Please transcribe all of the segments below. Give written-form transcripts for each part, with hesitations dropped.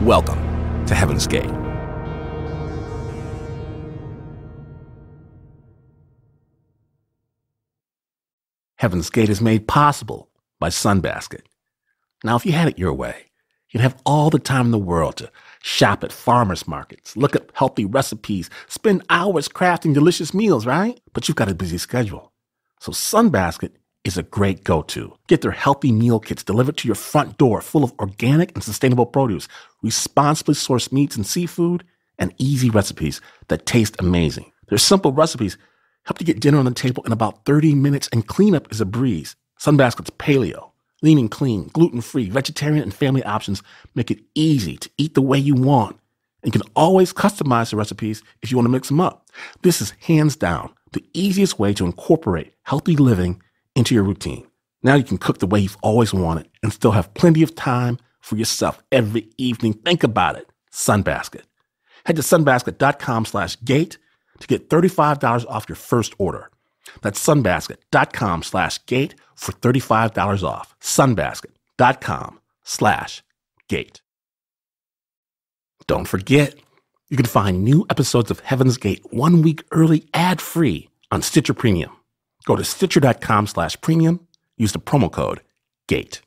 Welcome to Heaven's Gate. Heaven's Gate is made possible by Sunbasket. Now, if you had it your way, you'd have all the time in the world to shop at farmers markets, look up healthy recipes, spend hours crafting delicious meals, right? But you've got a busy schedule. So Sunbasket is a great go-to. Get their healthy meal kits delivered to your front door full of organic and sustainable produce, responsibly sourced meats and seafood, and easy recipes that taste amazing. Their simple recipes help you get dinner on the table in about 30 minutes, and cleanup is a breeze. Sunbasket's paleo, lean and clean, gluten-free, vegetarian, and family options make it easy to eat the way you want. And you can always customize the recipes if you want to mix them up. This is hands down the easiest way to incorporate healthy living into your routine. Now you can cook the way you've always wanted and still have plenty of time for yourself every evening. Think about it. Sunbasket. Head to sunbasket.com/gate to get $35 off your first order. That's sunbasket.com/gate for $35 off. Sunbasket.com/gate. Don't forget, you can find new episodes of Heaven's Gate 1 week early ad-free on Stitcher Premium. Go to stitcher.com/premium. Use the promo code GATE.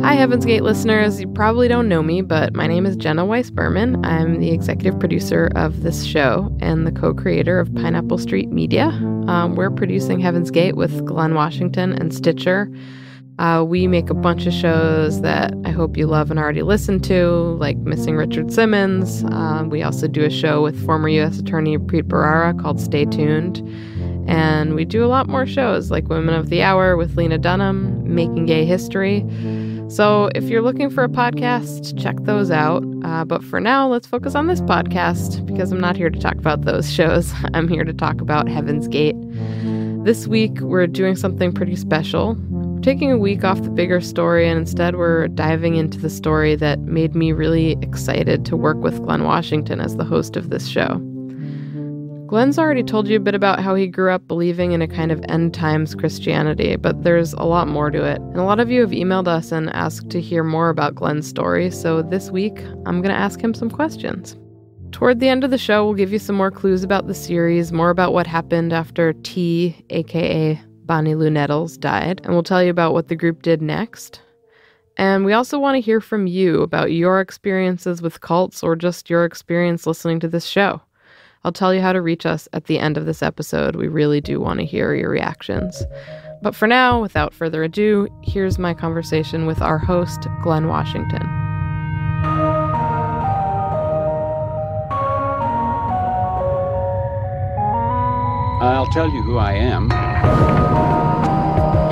Hi, Heaven's Gate listeners. You probably don't know me, but my name is Jenna Weiss-Berman. I'm the executive producer of this show and the co-creator of Pineapple Street Media. We're producing Heaven's Gate with Glynn Washington and Stitcher. We make a bunch of shows that I hope you love and already listened to, like Missing Richard Simmons. We also do a show with former U.S. Attorney Preet Bharara called Stay Tuned. And we do a lot more shows like Women of the Hour with Lena Dunham, Making Gay History. So if you're looking for a podcast, check those out. But for now, let's focus on this podcast because I'm not here to talk about those shows. I'm here to talk about Heaven's Gate. This week, we're doing something pretty special. We're taking a week off the bigger story, and instead we're diving into the story that made me really excited to work with Glynn Washington as the host of this show. Glenn's already told you a bit about how he grew up believing in a kind of end times Christianity, but there's a lot more to it. And a lot of you have emailed us and asked to hear more about Glenn's story, so this week I'm going to ask him some questions. Toward the end of the show, we'll give you some more clues about the series, more about what happened after T, aka Bonnie Lou Nettles, died, and we'll tell you about what the group did next. And we also want to hear from you about your experiences with cults or just your experience listening to this show. I'll tell you how to reach us at the end of this episode. We really do want to hear your reactions. But for now, without further ado, here's my conversation with our host, Glynn Washington. I'll tell you who I am.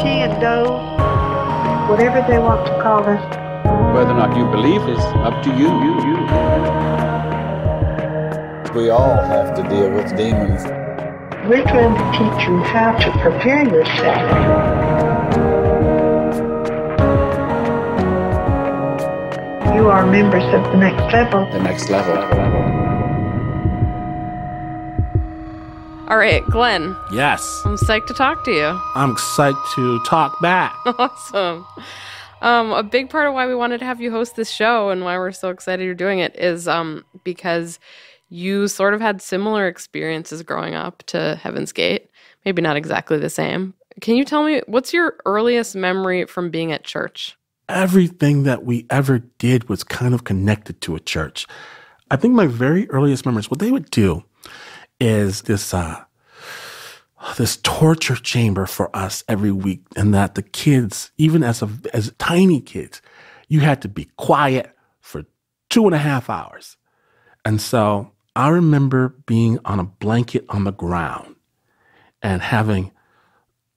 She and Doe, whatever they want to call us. Whether or not you believe is up to you. We all have to deal with demons. We're trying to teach you how to prepare yourself. You are members of the next level. The next level. All right, Glynn. Yes. I'm psyched to talk to you. I'm psyched to talk back. Awesome. A big part of why we wanted to have you host this show and why we're so excited you're doing it is because you sort of had similar experiences growing up to Heaven's Gate. Maybe not exactly the same. Can you tell me, what's your earliest memory from being at church? Everything that we ever did was kind of connected to a church. I think my very earliest memories, what they would do is this torture chamber for us every week, and that the kids, even as tiny kids, you had to be quiet for 2.5 hours. And so I remember being on a blanket on the ground and having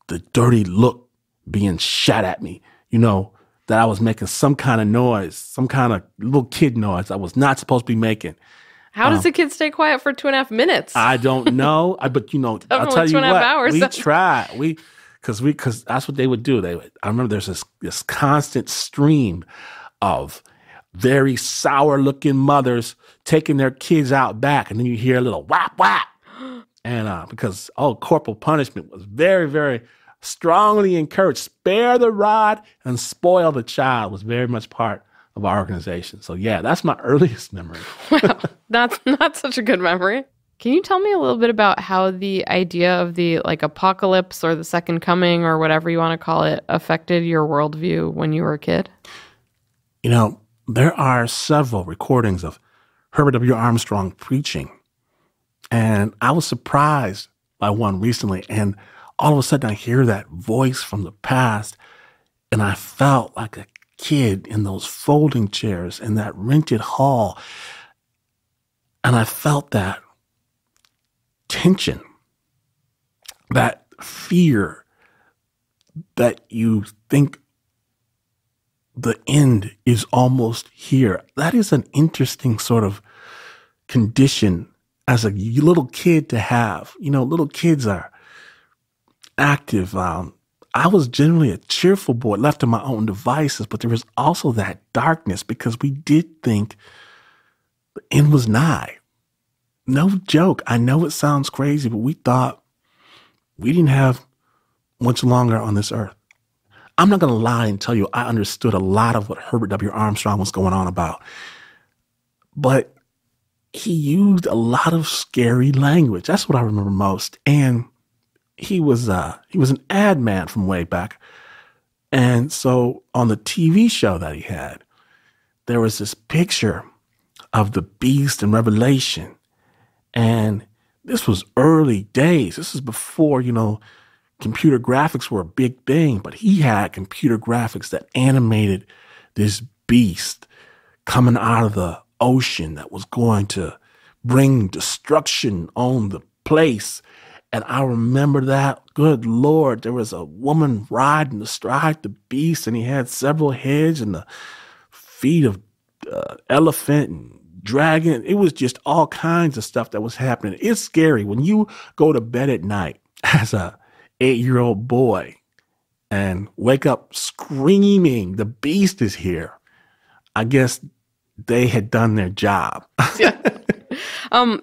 the dirty look being shot at me, that I was making some kind of noise, some kind of little kid noise I was not supposed to be making. How does a kid stay quiet for 2.5 minutes? I don't know. But I'll tell you what, hours. We tried. Because that's what they would do. I remember there's this constant stream of very sour-looking mothers taking their kids out back, and then you hear a little whap, whap. And because, corporal punishment was very, very strongly encouraged. Spare the rod and spoil the child was very much part of our organization. So yeah, that's my earliest memory. Wow, that's not such a good memory. Can you tell me a little bit about how the idea of the apocalypse or the second coming or whatever you want to call it affected your worldview when you were a kid? There are several recordings of Herbert W. Armstrong preaching. And I was surprised by one recently. And all of a sudden I hear that voice from the past. And I felt like a kid in those folding chairs in that rented hall. And I felt that tension, that fear that you think the end is almost here. That is an interesting sort of condition as a little kid to have. Little kids are active. I was generally a cheerful boy, left to my own devices, but there was also that darkness because we did think the end was nigh. No joke. I know it sounds crazy, but we thought we didn't have much longer on this earth. I'm not going to lie and tell you I understood a lot of what Herbert W. Armstrong was going on about. But he used a lot of scary language. That's what I remember most. And he was an ad man from way back. And so on the TV show that he had, there was this picture of the beast in Revelation. And this was early days. This is before, computer graphics were a big thing, but he had computer graphics that animated this beast coming out of the ocean that was going to bring destruction on the place. And I remember that, good Lord, there was a woman riding astride the beast, and he had several heads and the feet of elephant and dragon. It was just all kinds of stuff that was happening. It's scary when you go to bed at night as a 8-year-old boy and wake up screaming, the beast is here. I guess they had done their job. Yeah.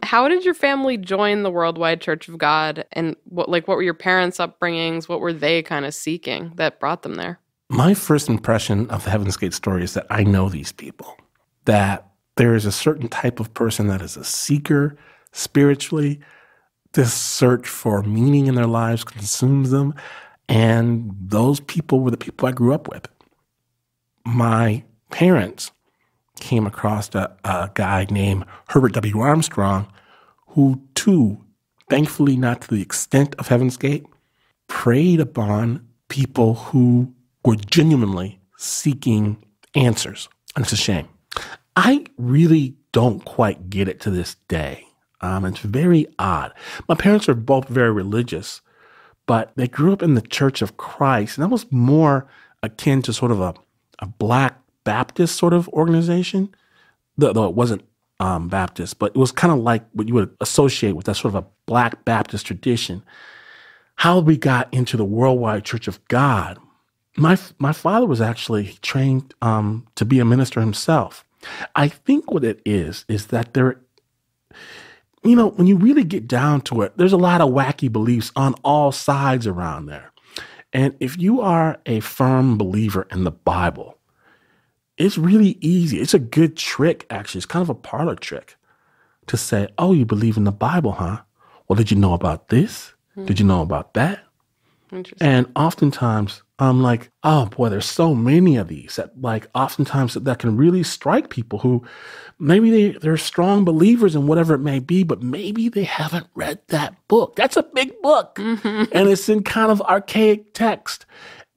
How did your family join the Worldwide Church of God? And what were your parents' upbringings? What were they kind of seeking that brought them there? My first impression of the Heaven's Gate story is that I know these people, that there is a certain type of person that is a seeker spiritually. This search for meaning in their lives consumes them. And those people were the people I grew up with. My parents came across a guy named Herbert W. Armstrong, who too, thankfully not to the extent of Heaven's Gate, preyed upon people who were genuinely seeking answers. And it's a shame. I really don't quite get it to this day. It's very odd. My parents are both very religious, but they grew up in the Church of Christ, and that was more akin to sort of a Black Baptist sort of organization, though it wasn't Baptist, but it was kind of like what you would associate with that sort of a Black Baptist tradition. How we got into the Worldwide Church of God, my father was actually trained to be a minister himself. I think what it is that there, when you really get down to it, there's a lot of wacky beliefs on all sides around there. And if you are a firm believer in the Bible, it's really easy. It's a good trick, actually. It's kind of a parlor trick to say, oh, you believe in the Bible, huh? Well, did you know about this? Did you know about that? Interesting. And oftentimes I'm like, oh boy, there's so many of these that oftentimes that can really strike people who maybe they're strong believers in whatever it may be, but maybe they haven't read that book. That's a big book. And it's in kind of archaic text.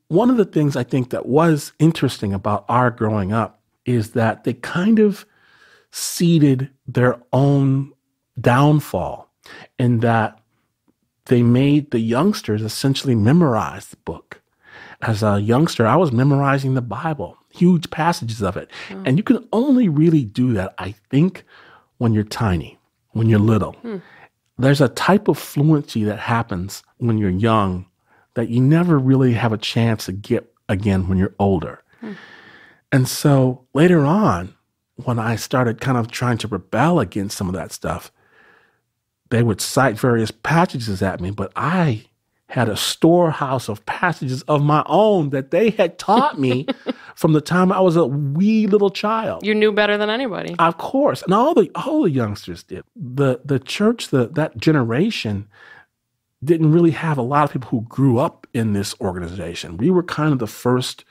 One of the things I think that was interesting about our growing up is that they kind of seeded their own downfall in that they made the youngsters essentially memorize the book. As a youngster, I was memorizing the Bible, huge passages of it. Oh. And you can only really do that, I think, when you're tiny, when you're little. There's a type of fluency that happens when you're young that you never really have a chance to get again when you're older. And so later on, when I started kind of trying to rebel against some of that stuff, they would cite various passages at me, but I had a storehouse of passages of my own that they had taught me from the time I was a wee little child. You knew better than anybody. Of course. And all the youngsters did. The church, that generation didn't really have a lot of people who grew up in this organization. We were kind of the first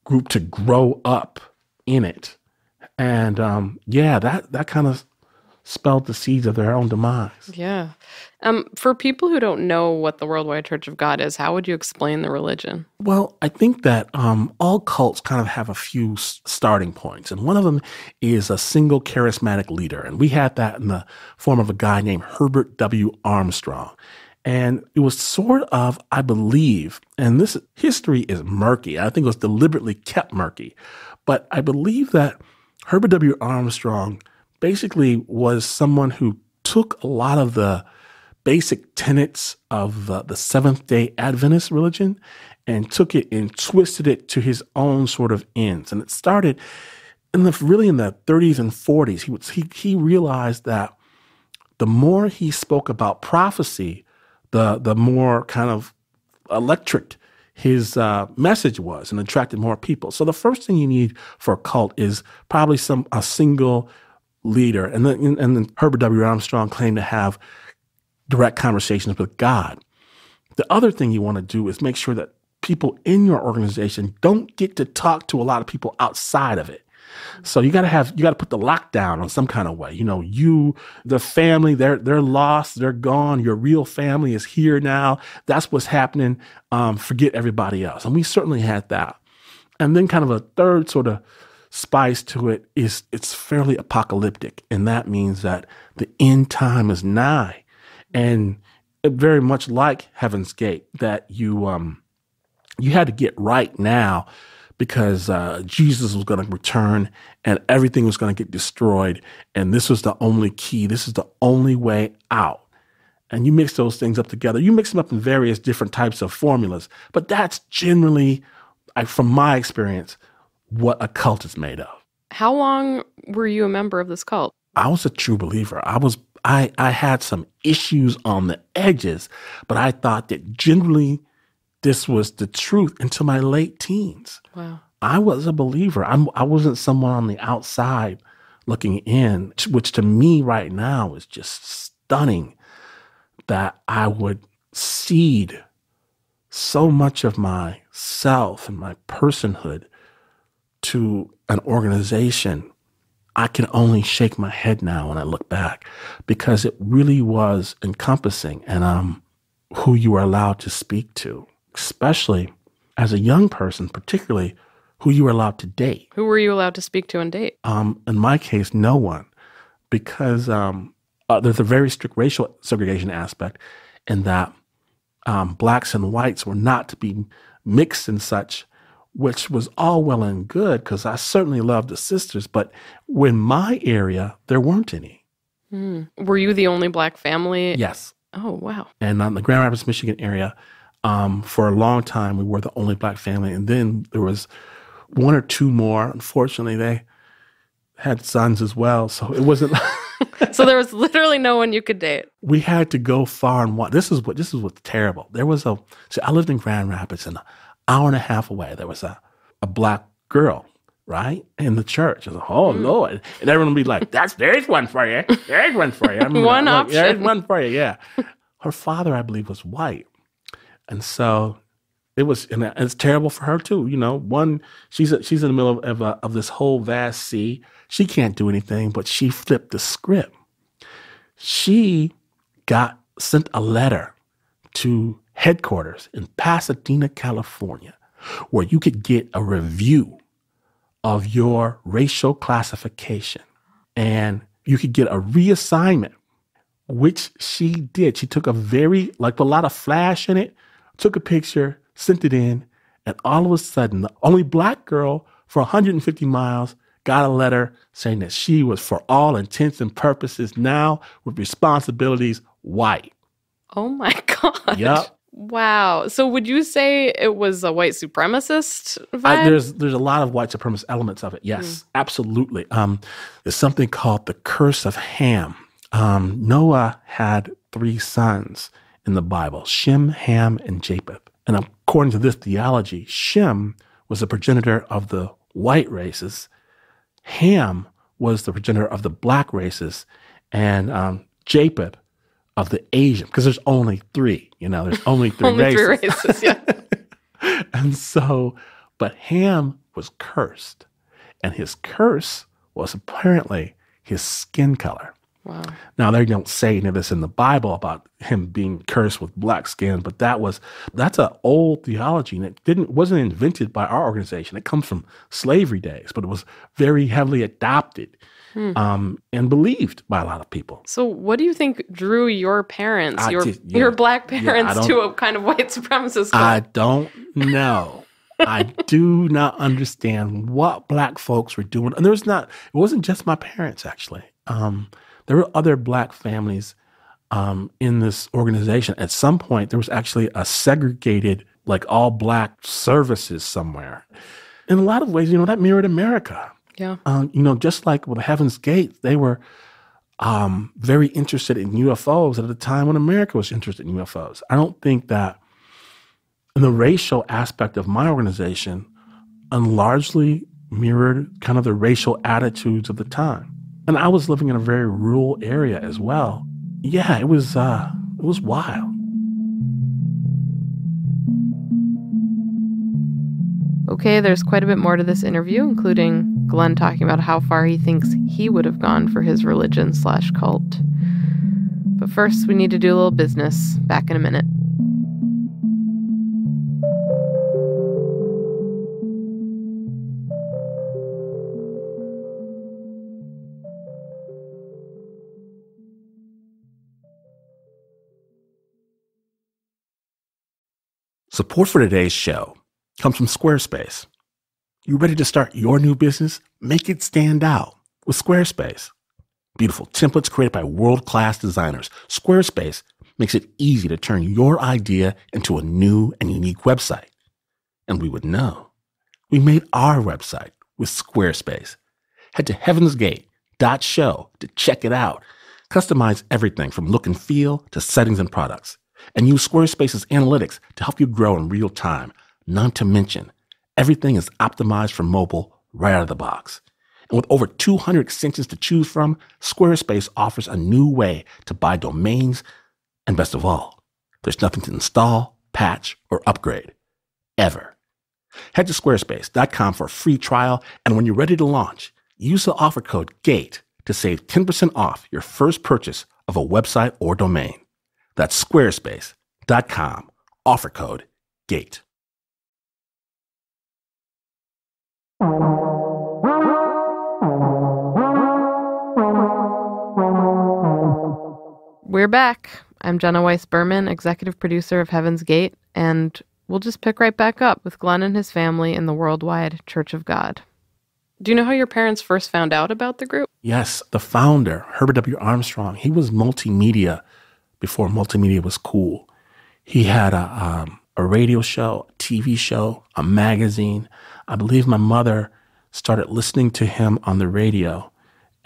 group to grow up in it. And that kind of spelled the seeds of their own demise. Yeah. For people who don't know what the Worldwide Church of God is, how would you explain the religion? Well, I think that all cults kind of have a few starting points. And one of them is a single charismatic leader. And we had that in the form of a guy named Herbert W. Armstrong. And it was sort of, I believe, and this history is murky. I think it was deliberately kept murky. But I believe that Herbert W. Armstrong basically was someone who took a lot of the basic tenets of the Seventh-day Adventist religion and took it and twisted it to his own sort of ends. And it started in the 30s and 40s. He realized that the more he spoke about prophecy, the more kind of electric his message was and attracted more people. So the first thing you need for a cult is probably a single leader. And then Herbert W. Armstrong claimed to have direct conversations with God. The other thing you want to do is make sure that people in your organization don't get to talk to a lot of people outside of it. So you got to put the lockdown on some kind of way. The family, they're lost, they're gone. Your real family is here now. That's what's happening. Forget everybody else. And we certainly had that. And then kind of a third sort of spice to it is it's fairly apocalyptic. And that means that the end time is nigh. And very much like Heaven's Gate, that you had to get right now because Jesus was going to return and everything was going to get destroyed. And this was the only key. This is the only way out. And you mix those things up together. You mix them up in various different types of formulas. But that's generally, from my experience, what a cult is made of. How long were you a member of this cult? I was a true believer. I had some issues on the edges, but I thought that generally this was the truth until my late teens. Wow. I was a believer. I wasn't someone on the outside looking in, which to me right now is just stunning that I would cede so much of myself and my personhood to an organization. I can only shake my head now when I look back because it really was encompassing and who you were allowed to speak to, especially as a young person, particularly who you were allowed to date. Who were you allowed to speak to and date? In my case, no one, because there's a very strict racial segregation aspect in that blacks and whites were not to be mixed and such, which was all well and good because I certainly loved the sisters, but in my area, there weren't any. Were you the only black family? Yes. Oh, wow. And on the Grand Rapids, Michigan area, for a long time, we were the only black family. And then there was one or two more. Unfortunately, they had sons as well, so it wasn't... So there was literally no one you could date. We had to go far and wide. This is what's terrible. I lived in Grand Rapids, and an hour and a half away, there was a black girl, right, in the church. I was like, oh, Lord. And everyone would be like, there's one for you. There's one for you. One option. There's one for you, yeah. Her father, I believe, was white. And so it was, and it's terrible for her too. She's in the middle of this whole vast sea. She can't do anything, but she flipped the script. She sent a letter to headquarters in Pasadena, California, where you could get a review of your racial classification and you could get a reassignment, which she did. She took a lot of flash in it, took a picture, sent it in, and all of a sudden, the only black girl for 150 miles got a letter saying that she was, for all intents and purposes, now with responsibilities, white. Oh my God. Yep. Wow. So would you say it was a white supremacist vibe? There's a lot of white supremacist elements of it. Yes, absolutely. There's something called the curse of Ham. Noah had 3 sons in the Bible, Shem, Ham, and Japheth. And according to this theology, Shem was the progenitor of the white races. Ham was the progenitor of the black races. And Japheth of the Asian, because there's only 3, there's only 3 Only races. 3 races, yeah. And so, but Ham was cursed. And his curse was apparently his skin color. Wow. Now, they don't say any of this in the Bible about him being cursed with black skin, but that's an old theology, and it wasn't invented by our organization. It comes from slavery days, but it was very heavily adopted and believed by a lot of people. So what do you think drew your parents, your black parents, to a kind of white supremacist cult? I don't know. I do not understand what black folks were doing. And it wasn't just my parents, actually. There were other black families in this organization. At some point, there was actually a segregated, like all black services somewhere. In a lot of ways, that mirrored America. Yeah. Just like with Heaven's Gate, they were very interested in UFOs at a time when America was interested in UFOs. I don't think that in the racial aspect of my organization largely mirrored kind of the racial attitudes of the time. And I was living in a very rural area as well. Yeah, it was wild. Okay, there's quite a bit more to this interview, including Glynn talking about how far he thinks he would have gone for his religion/cult. But first, we need to do a little business. Back in a minute. Support for today's show comes from Squarespace. You ready to start your new business? Make it stand out with Squarespace. Beautiful templates created by world-class designers. Squarespace makes it easy to turn your idea into a new and unique website. And we would know. We made our website with Squarespace. Head to heavensgate.show to check it out. Customize everything from look and feel to settings and products. And use Squarespace's analytics to help you grow in real time. Not to mention, everything is optimized for mobile right out of the box. And with over 200 extensions to choose from, Squarespace offers a new way to buy domains. And best of all, there's nothing to install, patch, or upgrade. Ever. Head to squarespace.com for a free trial. And when you're ready to launch, use the offer code GATE to save 10% off your first purchase of a website or domain. That's squarespace.com, offer code GATE. We're back. I'm Jenna Weiss Berman, executive producer of Heaven's Gate, and we'll just pick right back up with Glynn and his family in the Worldwide Church of God. Do you know how your parents first found out about the group? Yes, the founder, Herbert W. Armstrong, he was multimedia before multimedia was cool. He had a radio show, a TV show, a magazine. I believe my mother started listening to him on the radio,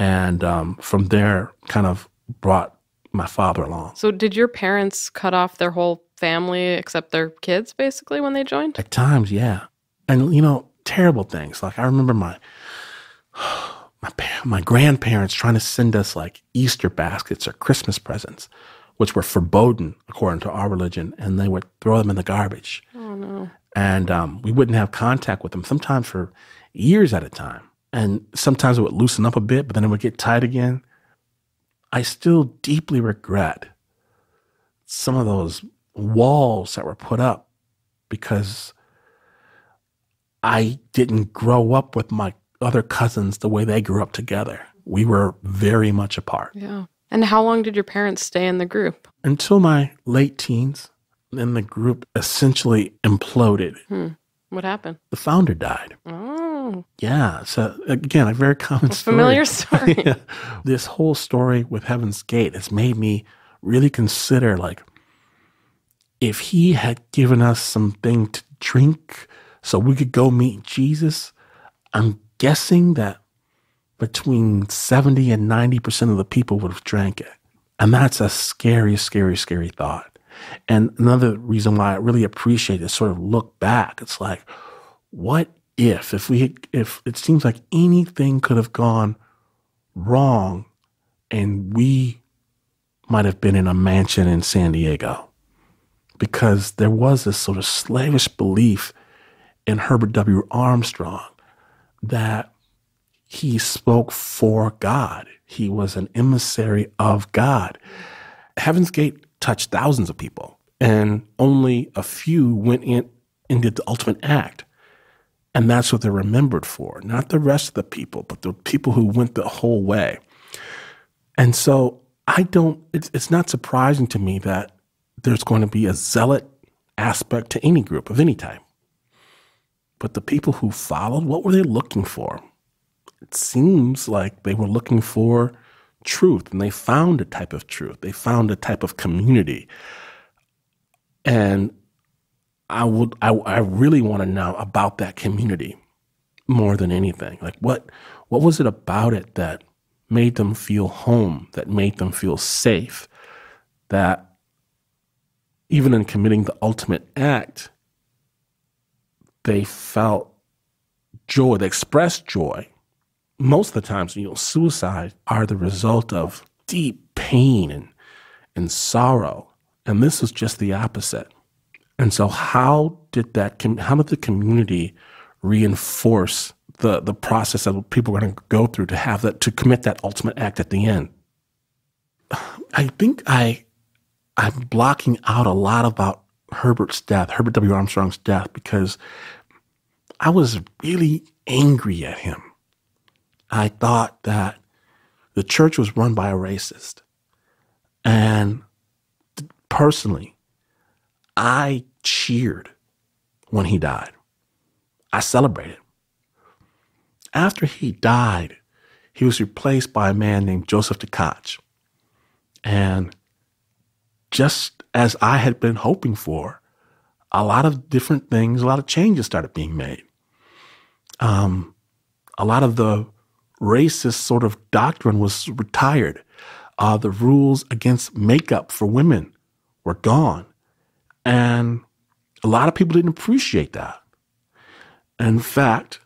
and from there kind of brought my father along. So did your parents cut off their whole family except their kids, basically, when they joined? At times, yeah. And, terrible things. Like I remember my grandparents trying to send us like Easter baskets or Christmas presents, which were forbidden according to our religion, and they would throw them in the garbage. Oh, no. And we wouldn't have contact with them, sometimes for years at a time. And sometimes it would loosen up a bit, but then it would get tight again. I still deeply regret some of those walls that were put up because I didn't grow up with my other cousins the way they grew up together. We were very much apart. Yeah. And how long did your parents stay in the group? Until my late teens. Then the group essentially imploded. What happened? The founder died. Oh. Yeah. So again, a very common story. Familiar story. Yeah. This whole story with Heaven's Gate has made me really consider, like, if he had given us something to drink so we could go meet Jesus, I'm guessing that between 70 and 90% of the people would have drank it. And that's a scary, scary, scary thought. And another reason why I really appreciate this sort of look back, it's like, what if it seems like anything could have gone wrong and we might have been in a mansion in San Diego? Because there was this sort of slavish belief in Herbert W. Armstrong that he spoke for God. He was an emissary of God. Heaven's Gate touched thousands of people, and only a few went in and did the ultimate act. And that's what they're remembered for, not the rest of the people, but the people who went the whole way. And so it's not surprising to me that there's going to be a zealot aspect to any group of any type. But the people who followed, what were they looking for? It seems like they were looking for truth, and they found a type of truth. They found a type of community. And I really want to know about that community more than anything. Like what was it about it that made them feel home, that made them feel safe, that even in committing the ultimate act, they felt joy, they expressed joy. Most of the times, suicide are the result of deep pain and sorrow. And this is just the opposite. And so how did the community reinforce the process that people are going to go through to commit that ultimate act at the end? I think I'm blocking out a lot about Herbert W. Armstrong's death, because I was really angry at him. I thought that the church was run by a racist. And personally, I cheered when he died. I celebrated. After he died, he was replaced by a man named Joseph Tkach. And just as I had been hoping for, a lot of different things, a lot of changes started being made. A lot of the racist sort of doctrine was retired. The rules against makeup for women were gone. And a lot of people didn't appreciate that. In fact,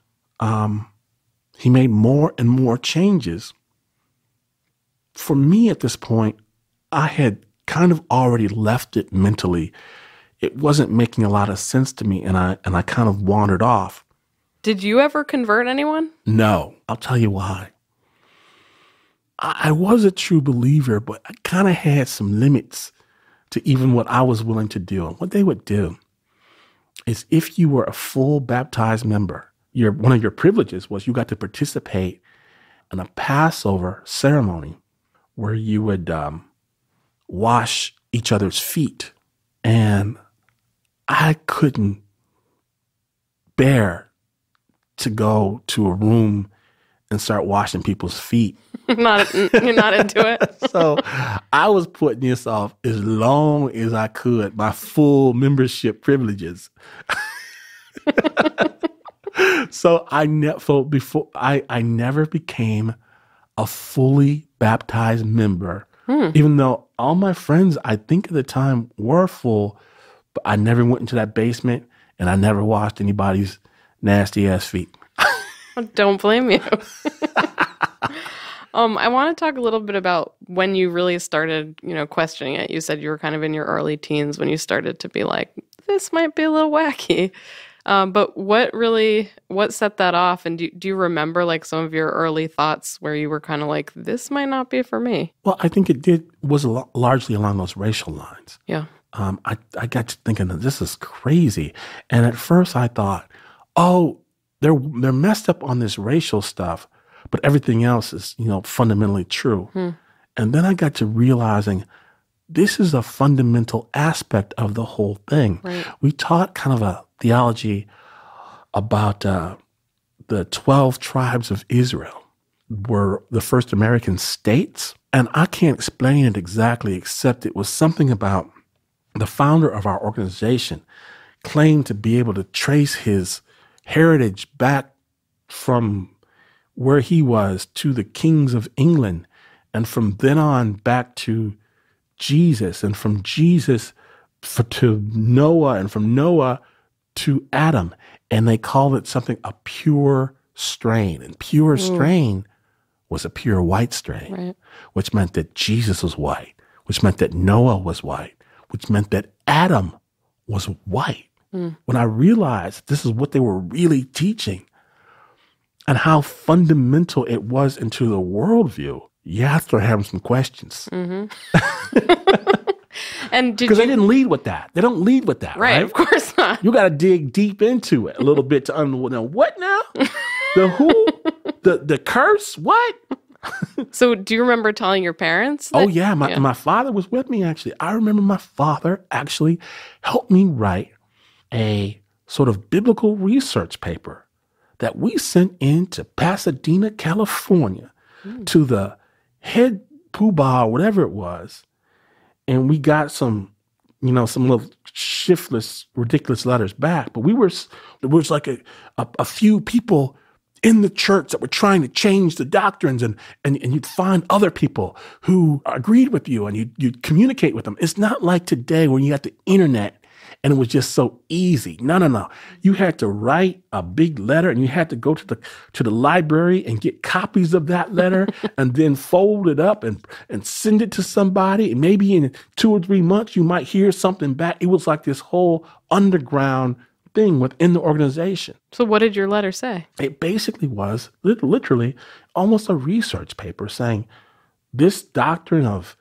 he made more and more changes. For me at this point, I had kind of already left it mentally. It wasn't making a lot of sense to me, and I kind of wandered off. Did you ever convert anyone? No. I'll tell you why. I was a true believer, but I kind of had some limits to even what I was willing to do. And what they would do is, if you were a full baptized member, one of your privileges was you got to participate in a Passover ceremony where you would wash each other's feet. And I couldn't bear to go to a room and start washing people's feet. You're not into it? So I was putting this off as long as I could, my full membership privileges. So I never became a fully baptized member, even though all my friends, I think at the time, were full, but I never went into that basement and I never washed anybody's nasty ass feet. Don't blame you. I want to talk a little bit about when you really started, questioning it. You said you were kind of in your early teens when you started to be like, this might be a little wacky. But what set that off? And do you remember like some of your early thoughts where you were kind of like, this might not be for me? Well, I think was largely along those racial lines. Yeah. I got to thinking that this is crazy. And at first I thought, they're messed up on this racial stuff, but everything else is, fundamentally true. And then I got to realizing this is a fundamental aspect of the whole thing. Right. We taught kind of a theology about the 12 tribes of Israel were the first American states. And I can't explain it exactly, except it was something about the founder of our organization claimed to be able to trace his heritage back from where he was to the kings of England And from then on back to Jesus, and from Jesus to Noah, and from Noah to Adam. And they called it something, a pure strain. And pure strain was a pure white strain, Right. which meant that Jesus was white, which meant that Noah was white, which meant that Adam was white. When I realized this is what they were really teaching and how fundamental it was into the worldview, you have to start having some questions. And did Because you... they didn't lead with that. They don't lead with that, right? Of course not. You got to dig deep into it a little bit to know what now? The who? The curse? What? So do you remember telling your parents? Oh, yeah. My father was with me, actually. I remember my father actually helped me write a sort of biblical research paper that we sent into Pasadena, California, to the head poobah, or whatever it was. And we got some little shiftless, ridiculous letters back. But there was like a few people in the church that were trying to change the doctrines, and you'd find other people who agreed with you, and you'd communicate with them. It's not like today when you got the internet and it was just so easy. No. You had to write a big letter, and you had to go to the library and get copies of that letter and then fold it up and send it to somebody. And maybe in 2 or 3 months, you might hear something back. It was like this whole underground thing within the organization. So what did your letter say? It basically was literally almost a research paper saying this doctrine of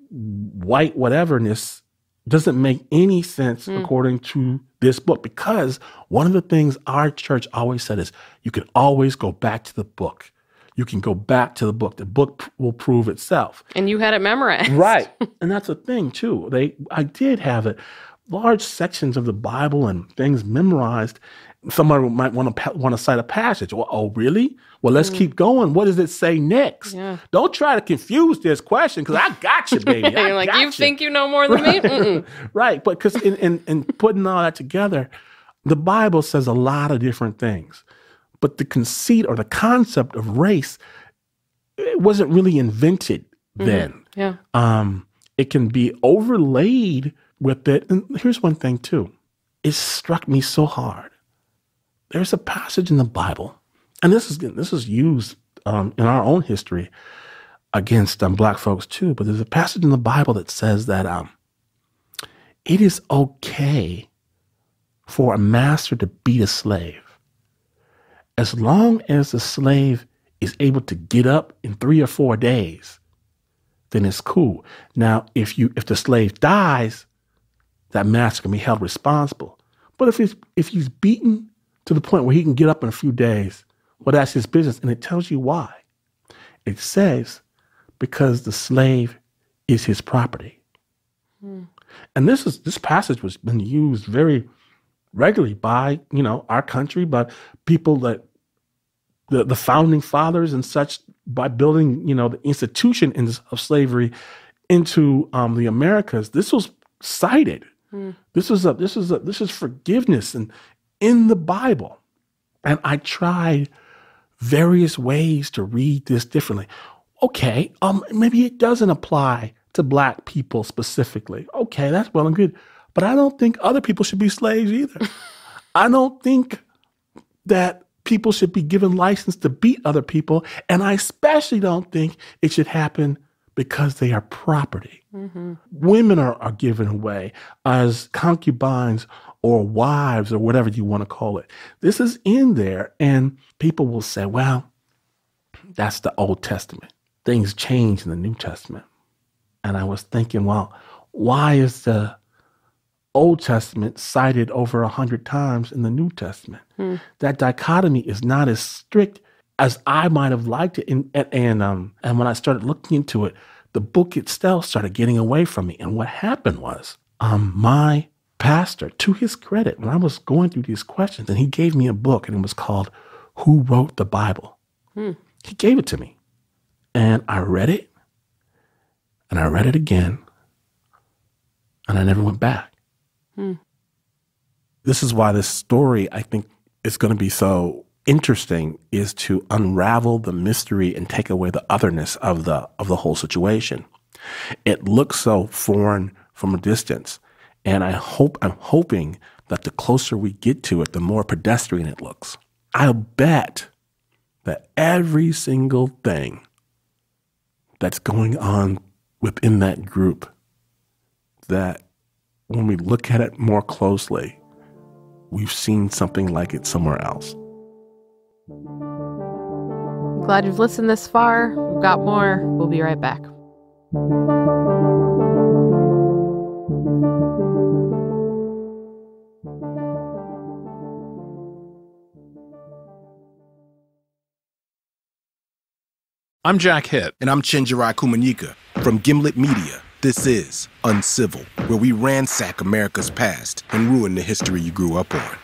white whateverness doesn't make any sense according to this book, because one of the things our church always said is you can always go back to the book. You can go back to the book. The book will prove itself. And you had it memorized. Right. And that's a thing, too. I did have it. Large sections of the Bible and things memorized. Somebody might want to cite a passage. Well, oh, really? Well, let's keep going. What does it say next? Yeah. Don't try to confuse this question, because I got you, baby. You're like, you think you know more than me? Mm-mm. Right. But because in putting all that together, the Bible says a lot of different things. But the conceit or the concept of race, it wasn't really invented then. Yeah. It can be overlaid with it. And here's one thing, too. It struck me so hard. There's a passage in the Bible, and this is used in our own history against black folks, too. But there's a passage in the Bible that says that it is okay for a master to beat a slave as long as the slave is able to get up in 3 or 4 days. Then it's cool. Now, if the slave dies, that master can be held responsible. But if he's beaten to the point where he can get up in a few days, well, that's his business. And it tells you why. It says because the slave is his property. And this passage was been used very regularly by our country, by people that the founding fathers and such, by building the institution of slavery into the Americas. This was cited. This is forgiveness and in the Bible. And I tried various ways to read this differently. Okay, maybe it doesn't apply to black people specifically. Okay, that's well and good. But I don't think other people should be slaves either. I don't think that people should be given license to beat other people. And I especially don't think it should happen because they are property. Women are given away as concubines or wives or whatever you want to call it. This is in there, and people will say, well, that's the Old Testament. Things change in the New Testament. And I was thinking, well, why is the Old Testament cited over 100 times in the New Testament? That dichotomy is not as strict as I might have liked it. And when I started looking into it, the book itself started getting away from me. And what happened was my pastor, to his credit, when I was going through these questions, and he gave me a book, and it was called Who Wrote the Bible? He gave it to me. And I read it, and I read it again, and I never went back. This is why this story, I think, is going to be so interesting is to unravel the mystery and take away the otherness of the whole situation. It looks so foreign from a distance, and I'm hoping that the closer we get to it, the more pedestrian it looks. I'll bet that every single thing that's going on within that group, that when we look at it more closely, we've seen something like it somewhere else. Glad you've listened this far. We've got more. We'll be right back. I'm Jack Hitt. And I'm Chenjerai Kumanyika. From Gimlet Media, this is Uncivil, where we ransack America's past and ruin the history you grew up on.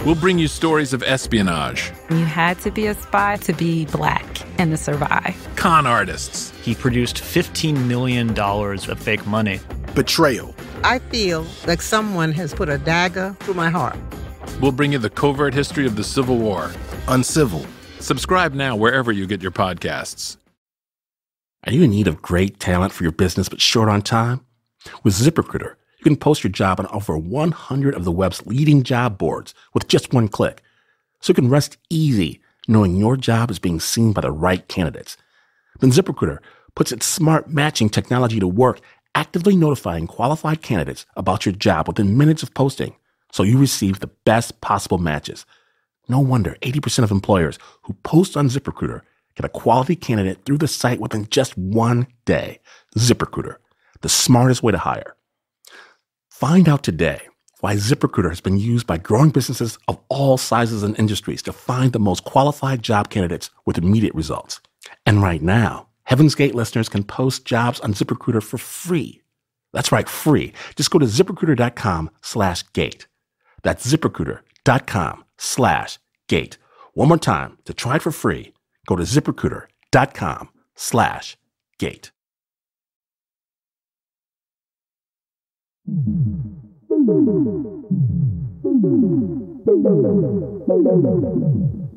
We'll bring you stories of espionage. You had to be a spy to be Black and to survive. Con artists. He produced $15 million of fake money. Betrayal. I feel like someone has put a dagger through my heart. We'll bring you the covert history of the Civil War. Uncivil. Subscribe now wherever you get your podcasts. Are you in need of great talent for your business but short on time? With ZipRecruiter, you can post your job on over 100 of the web's leading job boards with just one click. So you can rest easy knowing your job is being seen by the right candidates. Then ZipRecruiter puts its smart matching technology to work, actively notifying qualified candidates about your job within minutes of posting, so you receive the best possible matches. No wonder 80% of employers who post on ZipRecruiter get a quality candidate through the site within just one day. ZipRecruiter, the smartest way to hire. Find out today why ZipRecruiter has been used by growing businesses of all sizes and industries to find the most qualified job candidates with immediate results. And right now, Heaven's Gate listeners can post jobs on ZipRecruiter for free. That's right, free. Just go to ZipRecruiter.com/gate. That's ZipRecruiter.com/gate. One more time, to try it for free, go to ZipRecruiter.com/gate.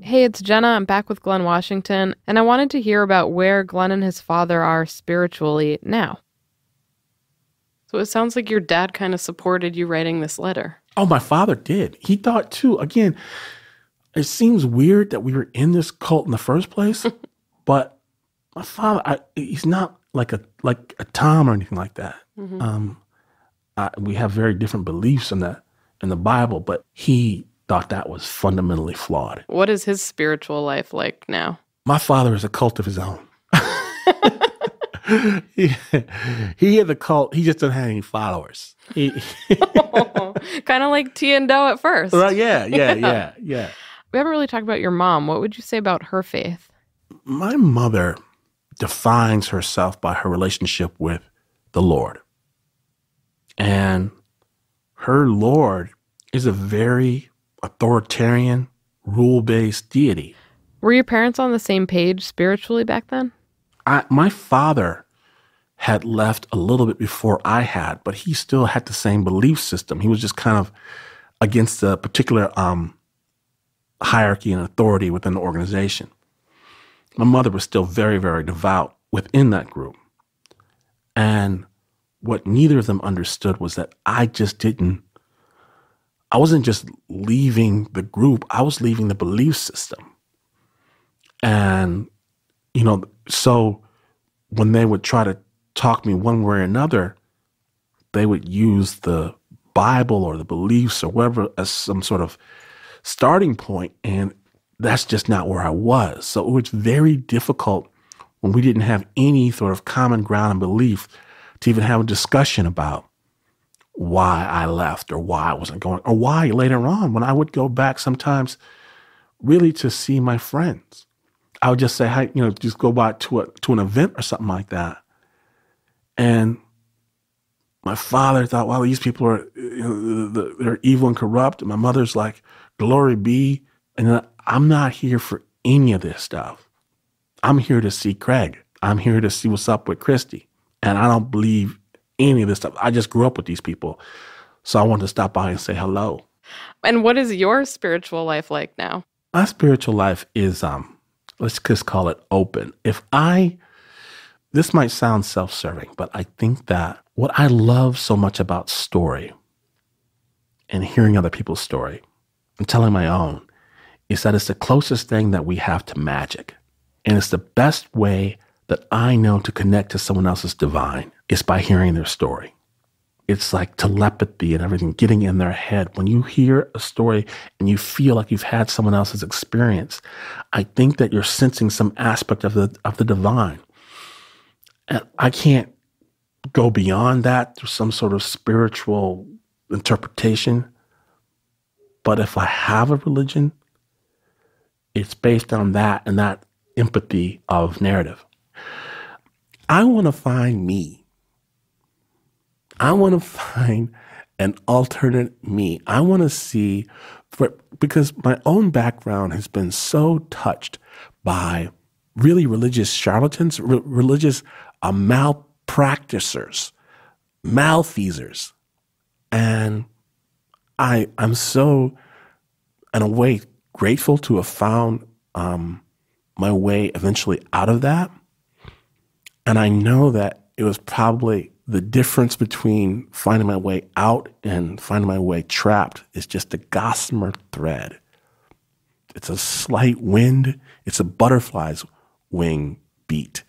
Hey, it's Jenna. I'm back with Glynn Washington, and I wanted to hear about where Glynn and his father are spiritually now. So it sounds like your dad kind of supported you writing this letter. Oh, my father did. He thought too. Again, it seems weird that we were in this cult in the first place, but my father, he's not like a Tom or anything like that. Mm-hmm. We have very different beliefs in the Bible, but he thought that was fundamentally flawed. What is his spiritual life like now? My father is a cult of his own. He had a cult. He just doesn't have any followers. Kind of like Tiendo at first. Right? Yeah. We haven't really talked about your mom. What would you say about her faith? My mother defines herself by her relationship with the Lord. And her Lord is a very authoritarian, rule-based deity. Were your parents on the same page spiritually back then? My father had left a little bit before I had, but he still had the same belief system. He was just kind of against a particular hierarchy and authority within the organization. My mother was still very, very devout within that group. And what neither of them understood was that I wasn't just leaving the group, I was leaving the belief system. And, so when they would try to talk me one way or another, they would use the Bible or the beliefs or whatever as some sort of starting point, and that's just not where I was. So it was very difficult when we didn't have any sort of common ground and belief to even have a discussion about why I left or why I wasn't going, or why later on when I would go back sometimes really to see my friends. I would just say, hey, just go by to an event or something like that. And my father thought, well, these people are, they're evil and corrupt. And my mother's like, glory be. And I'm not here for any of this stuff. I'm here to see Craig. I'm here to see what's up with Christy. And I don't believe any of this stuff. I just grew up with these people. So I wanted to stop by and say hello. And what is your spiritual life like now? My spiritual life is, let's just call it open. This might sound self-serving, but I think that what I love so much about story and hearing other people's story and telling my own is that it's the closest thing that we have to magic. And it's the best way that I know to connect to someone else's divine is by hearing their story. It's like telepathy and everything getting in their head. When you hear a story and you feel like you've had someone else's experience, I think that you're sensing some aspect of the divine. And I can't go beyond that through some sort of spiritual interpretation. But if I have a religion, it's based on that and that empathy of narrative. I want to find me. I want to find an alternate me. I want to see, because my own background has been so touched by really religious charlatans, religious malpracticers, malfeasers. And I'm so, in a way, grateful to have found my way eventually out of that. And I know that it was probably the difference between finding my way out and finding my way trapped is just a gossamer thread. It's a slight wind. It's a butterfly's wing beat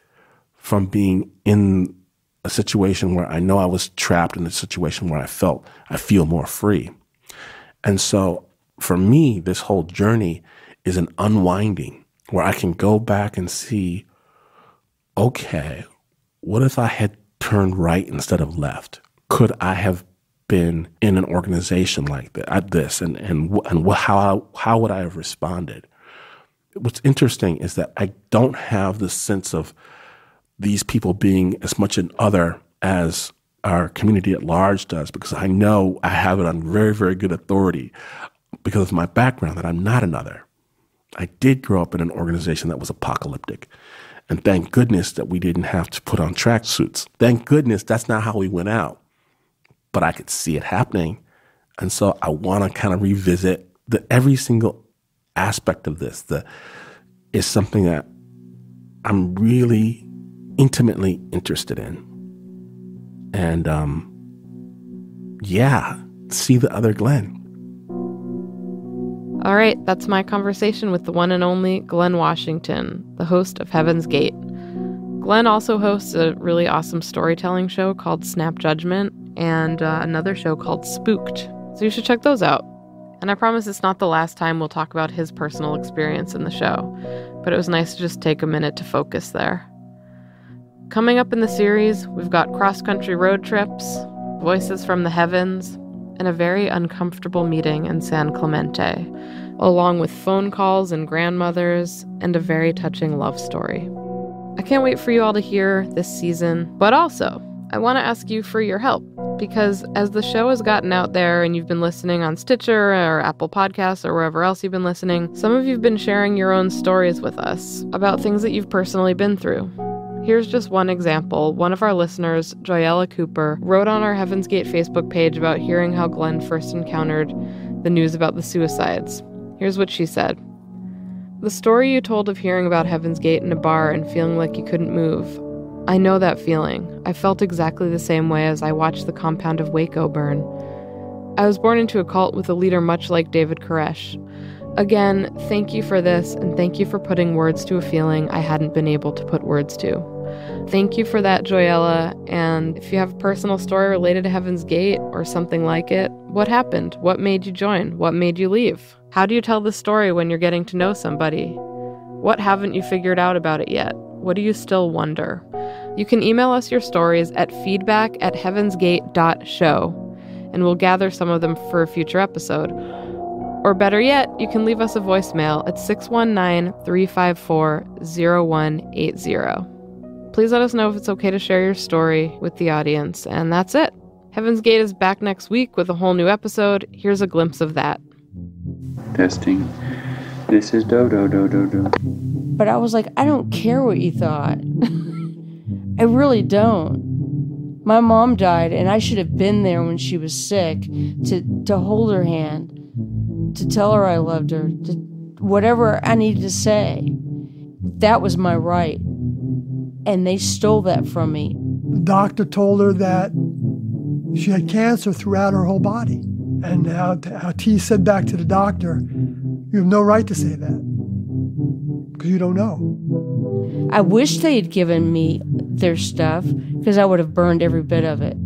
from being in a situation where I know I was trapped in a situation where I feel more free. And so for me, this whole journey is an unwinding where I can go back and see, okay, what if I had turned right instead of left? Could I have been in an organization like this? And how would I have responded? What's interesting is that I don't have the sense of these people being as much an other as our community at large does, because I know I have it on very, very good authority because of my background that I'm not another. I did grow up in an organization that was apocalyptic. And thank goodness that we didn't have to put on tracksuits. Thank goodness that's not how we went out. But I could see it happening. And so I want to kind of revisit every single aspect of this. Is something that I'm really intimately interested in. And see the other Glynn. All right, that's my conversation with the one and only Glynn Washington, the host of Heaven's Gate. Glynn also hosts a really awesome storytelling show called Snap Judgment and another show called Spooked. So you should check those out. And I promise it's not the last time we'll talk about his personal experience in the show, but it was nice to just take a minute to focus there. Coming up in the series, we've got cross-country road trips, voices from the heavens, and a very uncomfortable meeting in San Clemente, along with phone calls and grandmothers, and a very touching love story. I can't wait for you all to hear this season, but also, I want to ask you for your help, because as the show has gotten out there and you've been listening on Stitcher or Apple Podcasts or wherever else you've been listening, some of you've been sharing your own stories with us about things that you've personally been through. Here's just one example. One of our listeners, Joyella Cooper, wrote on our Heaven's Gate Facebook page about hearing how Glynn first encountered the news about the suicides. Here's what she said. The story you told of hearing about Heaven's Gate in a bar and feeling like you couldn't move. I know that feeling. I felt exactly the same way as I watched the compound of Waco burn. I was born into a cult with a leader much like David Koresh. Again, thank you for this, and thank you for putting words to a feeling I hadn't been able to put words to. Thank you for that, Joyella, and if you have a personal story related to Heaven's Gate or something like it, what happened? What made you join? What made you leave? How do you tell the story when you're getting to know somebody? What haven't you figured out about it yet? What do you still wonder? You can email us your stories at feedback@heavensgate.show, and we'll gather some of them for a future episode. Or better yet, you can leave us a voicemail at 619-354-0180. Please let us know if it's okay to share your story with the audience, and that's it. Heaven's Gate is back next week with a whole new episode. Here's a glimpse of that. Testing. This is do. But I was like, I don't care what you thought. I really don't. My mom died, and I should have been there when she was sick to hold her hand, to tell her I loved her, to whatever I needed to say. That was my right. And they stole that from me. The doctor told her that she had cancer throughout her whole body. And how T said back to the doctor, you have no right to say that, because you don't know. I wish they had given me their stuff, because I would have burned every bit of it.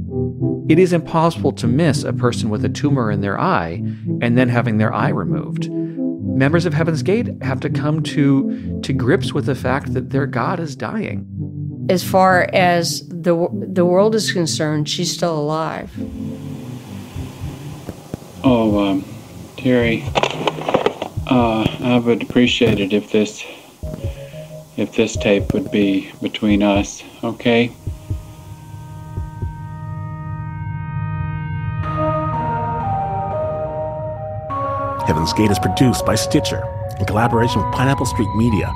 It is impossible to miss a person with a tumor in their eye and then having their eye removed. Members of Heaven's Gate have to come to grips with the fact that their God is dying. As far as the world is concerned, she's still alive. Oh, Terry, I would appreciate it if this tape would be between us, okay? Heaven's Gate is produced by Stitcher in collaboration with Pineapple Street Media.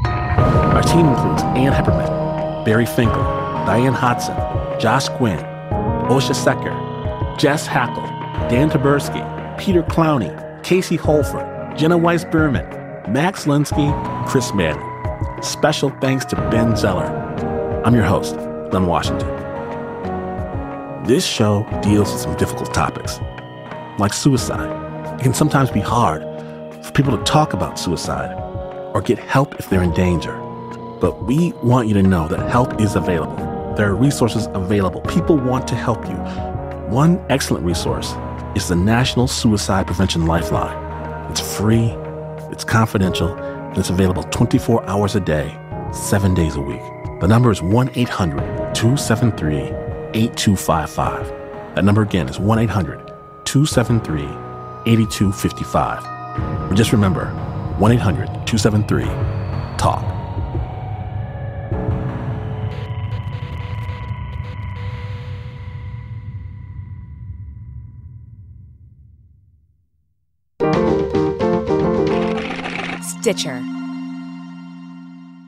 Our team includes Ann Hepperman, Barry Finkel, Diane Hodson, Josh Gwynn, Osha Secker, Jess Hackle, Dan Taberski, Peter Clowney, Casey Holford, Jenna Weiss-Berman, Max Linsky, Chris Manning. Special thanks to Ben Zeller. I'm your host, Glynn Washington. This show deals with some difficult topics, like suicide. It can sometimes be hard for people to talk about suicide or get help if they're in danger. But we want you to know that help is available. There are resources available. People want to help you. One excellent resource is the National Suicide Prevention Lifeline. It's free, it's confidential, and it's available 24 hours a day, 7 days a week. The number is 1-800-273-8255. That number again is 1-800-273-8255. Or just remember, 1-800-273-TALK. Stitcher.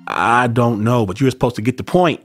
I don't know, but you were supposed to get the point.